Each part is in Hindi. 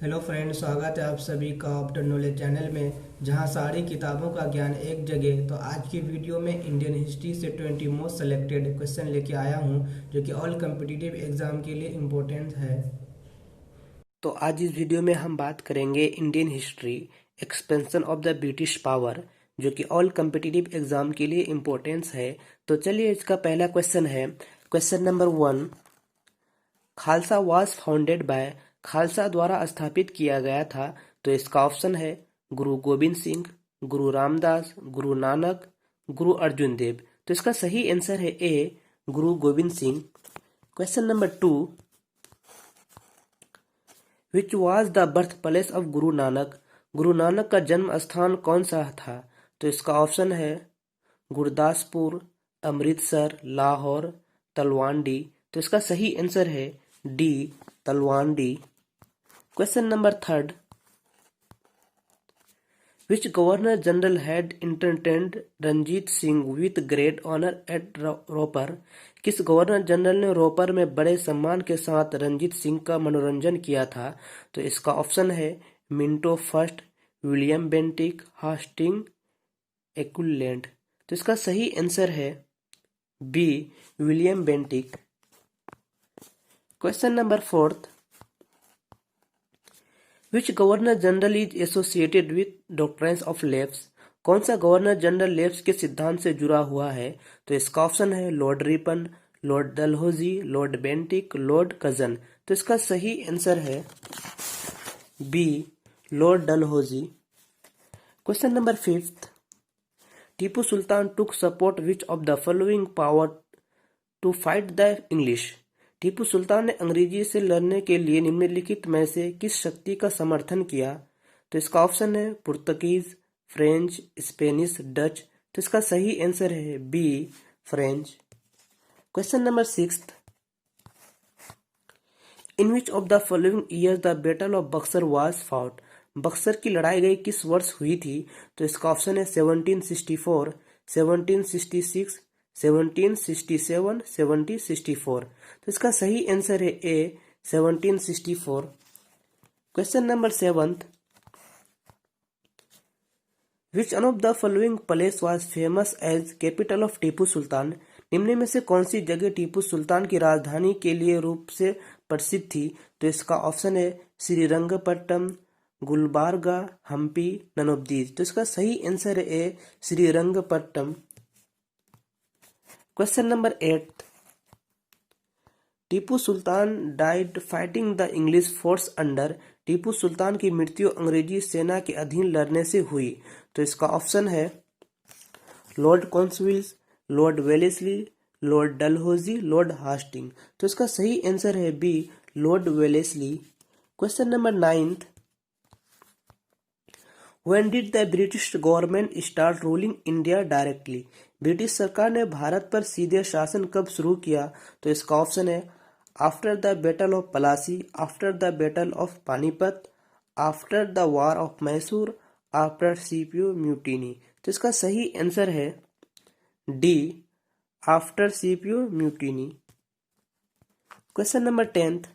हेलो फ्रेंड, स्वागत है आप सभी का आफ्टर नॉलेज चैनल में, जहां सारी किताबों का ज्ञान एक जगह। तो आज की वीडियो में इंडियन हिस्ट्री से 20 मोस्ट सेलेक्टेड क्वेश्चन लेके आया हूं, जो कि ऑल कम्पिटिटिव एग्जाम के लिए इम्पोर्टेंट है। तो आज इस वीडियो में हम बात करेंगे Indian history, expansion of the British power, जो कि ऑल कम्पिटिटिव एग्जाम के लिए इम्पोर्टेंस है। तो चलिए, इसका पहला क्वेश्चन है, question number 1। Khalsa was founded by, Khalsa द्वारा स्थापित किया गया था। तो इसका ऑप्शन है गुरु गोविंद सिंह, गुरु रामदास, गुरु नानक, गुरु अर्जुन देव। तो इसका सही आंसर है ए, गुरु Govind Singh. Question number 2। Which was the birth place of Guru Nanak, Guru Nanak का जन्म स्थान कौन सा था। तो इसका ऑप्शन है गुरदासपुर, अमृतसर, लाहौर, तलवांडी। तो इसका सही आंसर है D, Talwandi. Question number 3। Which governor general had entertained Ranjit Singh with great honour at Ropar, किस गवर्नर जनरल ने रोपर में बड़े सम्मान के साथ रंजीत सिंह का मनोरंजन किया था। तो इसका ऑप्शन है Minto first, William Bentinck, Hastings, Auckland. तो इसका सही आंसर है B, William Bentinck. Question number 4। Which governor general is associated with doctrines of left, कौन सा गवर्नर जनरल लेफ्ट के सिद्धांत से जुड़ा हुआ है। तो इसका ऑप्शन है Lord Ripon, Lord Dalhousie, Lord Bentinck, Lord Curzon. तो इसका सही आंसर है B, Lord Dalhousie. Question number 5। Tipu Sultan took support which of the following power to fight the English, Tipu Sultan ने अंग्रेजी से लड़ने के लिए निम्नलिखित में से किस शक्ति का समर्थन किया। तो इसका ऑप्शन है पुर्तगीज, फ्रेंच, स्पेनिश, डच। तो इसका सही आंसर है B, French. Question number 6। In which of the following years the battle of Buxar was fought, Buxar की लड़ाई गई किस वर्ष हुई थी। तो इसका ऑप्शन है 1764, 1766, 1767, 1764। तो इसका सही आंसर है A, 1764। Question number 7। Which one of the following place was famous as capital of Tipu Sultan, निम्न में से कौन सी जगह टीपू सुल्तान की राजधानी के लिए रूप से प्रसिद्ध थी। तो इसका ऑप्शन है Srirangapattam, Gulbarga, Hampi, none of these. तो इसका सही आंसर है A, Srirangapattam. Question number 8। Tipu Sultan died fighting the English force under, Tipu Sultan की मृत्यु अंग्रेजी सेना के अधीन लड़ने से हुई। तो इसका ऑप्शन है Lord Cornwallis, Lord Wellesley, Lord Dalhousie, Lord Hasting. तो इसका सही आंसर है B, Lord Wellesley. Question number 9। When did the British government start ruling India directly, British सरकार ने भारत पर सीधे शासन कब शुरू किया। तो इसका ऑप्शन है after the battle of Plassey, after the battle of Panipat, after the war of Mysore, after sepoy mutiny. तो इसका सही आंसर है D, after sepoy mutiny. Question number 10।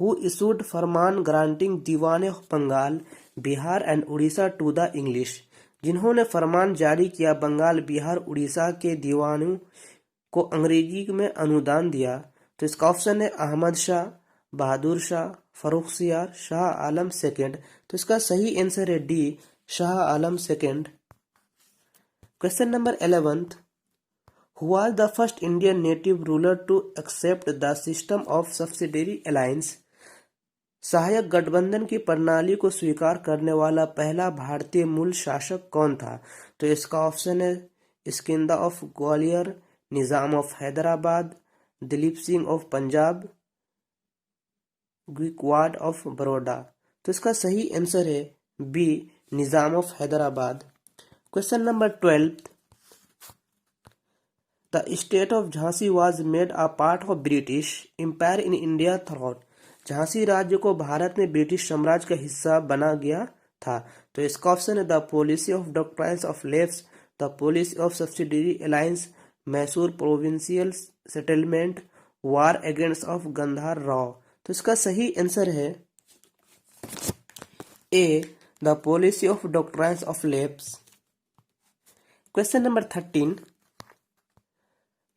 Who issued फरमान granting Diwan of Bengal, Bihar and Orissa to the English, जिन्होंने फरमान जारी किया बंगाल, बिहार, उड़ीसा के दीवानों को अंग्रेजी में अनुदान दिया। तो इसका ऑप्शन है अहमद शाह, बहादुर शाह, फर्रुखसियार, शाह आलम सेकंड। तो इसका सही आंसर है D, Shah Alam second. Question number 11। Who was the first Indian native ruler to accept the system of subsidiary alliance, सहायक गठबंधन की प्रणाली को स्वीकार करने वाला पहला भारतीय मूल शासक कौन था। तो इसका ऑप्शन है Scindia of Gwalior, Nizam of Hyderabad, Dilip Singh of Punjab, Gaekwad of Baroda. तो इसका सही आंसर है B, Nizam of Hyderabad. Question number 12। The state of Jhansi was made a part of British Empire in India throughout, Jhansi राज्य को भारत में ब्रिटिश साम्राज्य का हिस्सा बना गया था। तो इसका ऑप्शन है the policy of doctrines of left, the policy of subsidiary alliance, Mysore provincial settlement, war against of Gandhar Rao. तो इसका सही आंसर है A, the policy of doctrines of lapse. Question number 13,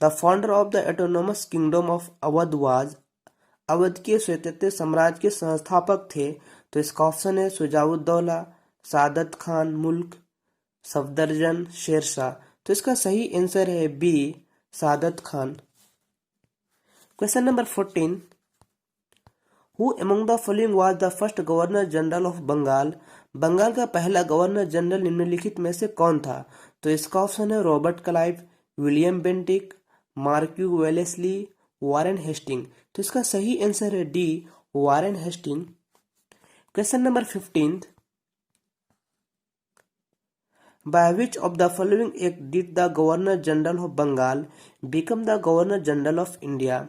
the founder of the autonomous kingdom of Awadh was, Awadh के स्वायत्त साम्राज्य के संस्थापक थे। तो इसका ऑप्शन है शुजाउद्दौला, सादत खान मुल्क, सफदरजंग, शेरशाह। तो इसका सही आंसर है B, Saadat Khan. Question number 14, who among the following was the first governor general of Bengal, Bengal का पहला गवर्नर जनरल निम्नलिखित में से कौन था? तो इसका ऑप्शन है Robert Clive, William Bentinck, Marquess Wellesley, Warren Hasting. तो इसका सही आंसर है D, Warren Hasting. Question number 15, by which of the following act did the governor general of Bengal become the governor general of India,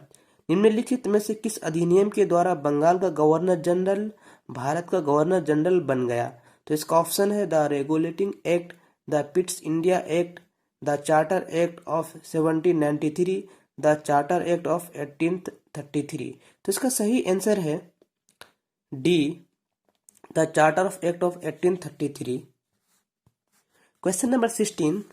निम्नलिखित में से किस अधिनियम के द्वारा बंगाल का गवर्नर जनरल भारत का गवर्नर जनरल बन गया? तो इसका ऑप्शन है the regulating act, the Pitt's India act, the charter act of 1793, the charter act of 1833। तो इसका सही आंसर है D, the charter of act of 1833। Question number 16,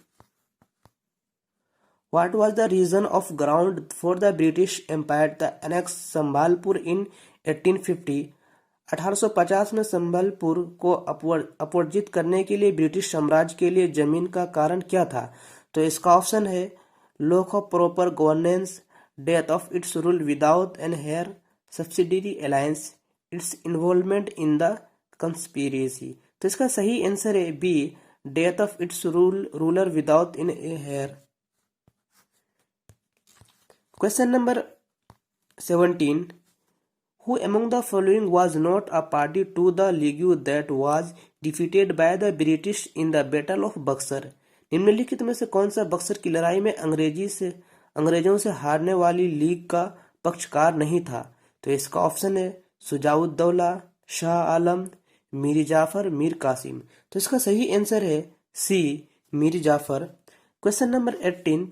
What was the reason of ground for the British Empire to annex संभालपुर in 1850? 1850 में संबलपुर को अपवर्जित करने के लिए ब्रिटिश साम्राज्य के लिए जमीन का कारण क्या था? तो इसका ऑप्शन है lack of proper governance, death of its rule without an heir, subsidiary alliance, its involvement in the conspiracy. तो इसका सही आंसर है B, death of its ruler without in a heir. Question number 17, who among the following was not a party to the league that was defeated by the British in the Battle of Buxar? निम्नलिखित में से कौन सा बक्सर की लड़ाई में अंग्रेजों से हारने वाली लीग का पक्षकार नहीं था? तो इसका ऑप्शन है शुजाउद्दौला, शाह आलम, मीर जाफर, मीर कासिम। तो इसका सही आंसर है C, Mir Jafar. Question number 18,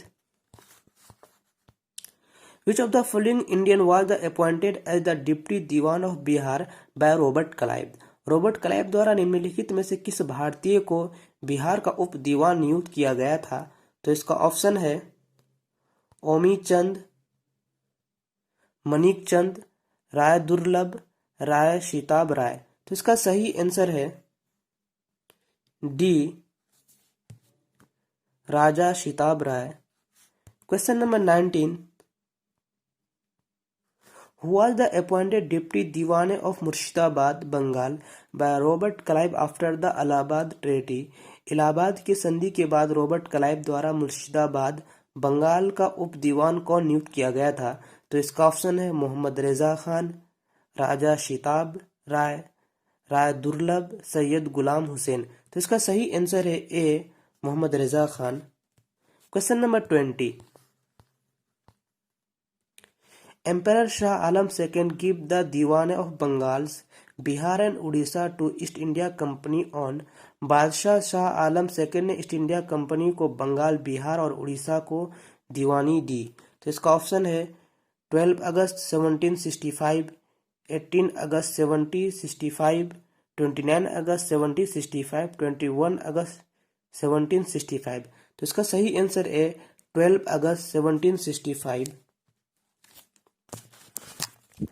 Which of the following Indian was appointed as the Deputy Diwan of Bihar by Robert Clive? Robert Clive द्वारा निम्नलिखित में से किस भारतीय को बिहार का उप दीवान नियुक्त किया गया था? तो इसका ऑप्शन है ओमी चंद, मनिक चंद, राय दुर्लभ, राय शिताब राय। तो इसका सही आंसर है D, Raja Shitab Rai. Question number 19, Who was the appointed Deputy Diwan of Murshidabad, Bengal by Robert Clive after the Allahabad Treaty? Allahabad की संधि के बाद रॉबर्ट क्लाइव द्वारा मुर्शिदाबाद बंगाल का उप दीवान कौन नियुक्त किया गया था? तो इसका ऑप्शन है मोहम्मद रेजा खान, राजा शिताब राय, राय दुर्लभ, सैयद गुलाम हुसैन। तो इसका सही आंसर है ए, मोहम्मद रेजा Khan. Question number 20, Emperor Shah Alam II gave the Diwan of Bengals, Bihar and Odisha to East India Company on। बादशाह शाह आलम II ने ईस्ट इंडिया कंपनी को बंगाल, बिहार और उड़ीसा को दीवानी दी। तो इसका ऑप्शन है 12 अगस्त 1765, 18 अगस्त 1765, 29 अगस्त 1765, 21 अगस्त 1765। तो इसका सही आंसर है 12 अगस्त 1765।